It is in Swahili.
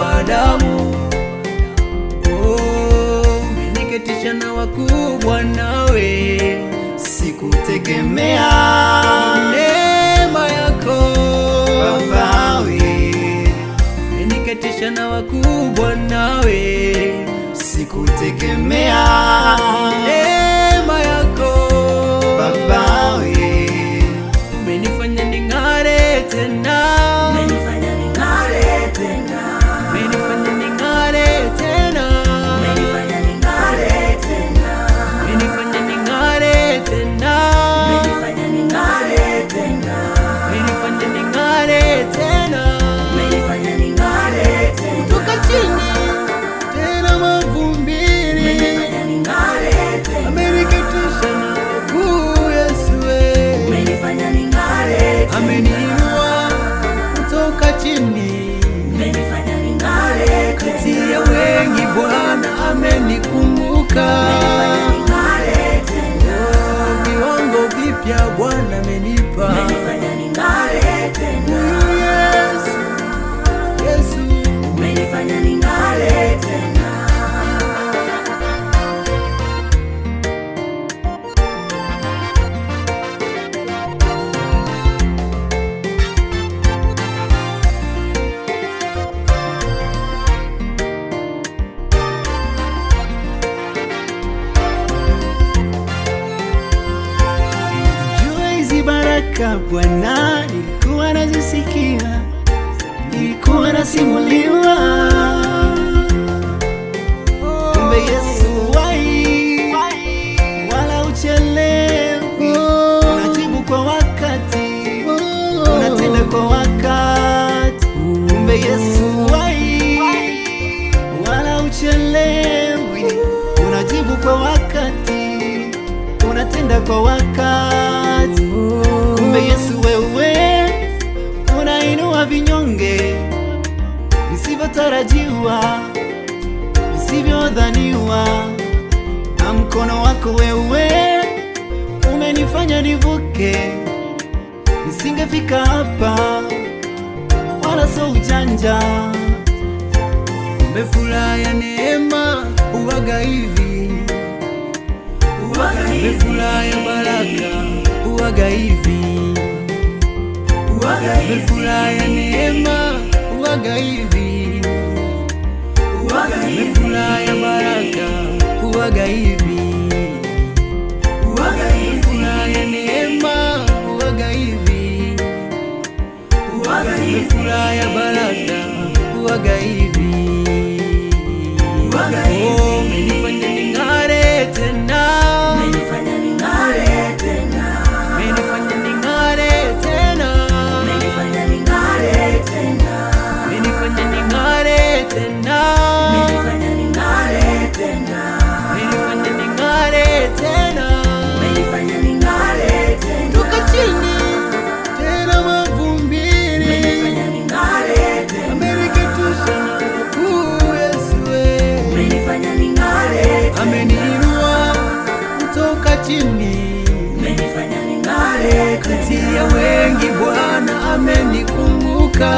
kwa damu. Umeniketisha na wakubwa, nawe sikutegemea neema yako Baba we. umeniketisha na wakubwa, nawe sikutegemea neema yako Baba we. umenifanya ning'are tena, Umenifanya ning'are tena, umenifanya ning'are tena, umenifanya ning'are tena, umenifanya ning'are tena, umenifanya ning'are tena, umenifanya ning'are tena, umenifanya ning'are tena, kutoka chini tena mavumbini, umenifanya ning'are tena, ameniketisha na wakuu. Yesu we umenifanya ning'are tena, ameniinua kutoka chini, umenifanya ning'are kati tena, ya wengi Bwana amenikumbuka. umenifanya ning'are tena, Viwango vipya Bwana amenipa. umenifanya ning'are tena, Yesu, Yesu, umenifanya ning'are tena. jua hizi baraka Bwana nilikuwa nazisikia, nilikuwa nasimuliwa. Kumbe Yesu wai wala uchelewi, unajibu kwa wakati, unatenda kwa wakati. Kumbe Yesu wai wala uchelewi, unajibu kwa wakati, unatenda kwa wakati. Kumbe Yesu wewe unainua vinyonge visivyotarajiwa, visivyodhaniwa, na mkono wako wewe umenifanya nivuke. Nisingefika hapa wala so ujanja. Kumbe furaha ya neema huwaga hivi, kumbe furaha ya baraka huwaga hivi, kumbe furaha ya neema huwaga hivi, kumbe furaha ya baraka huwaga hivi, kumbe furaha ya neema huwaga hivi, kumbe furaha ya baraka huwaga hivi. Oh, umenifanya ning'are tena, Umenifanya ning'are tena, umenifanya ning'are tena, umenifanya ning'are tena, umenifanya ning'are tena, umenifanya ning'are tena, umenifanya ning'are tena, umenifanya ning'are tena, toka chini tena mavumbini, umenifanya ning'are tena, ameniketisha na wakuu. Yesu we umenifanya ning'are tena, ameniinua kutoka chini, umenifanya ning'are kati tena, ya wengi Bwana amenikumbuka.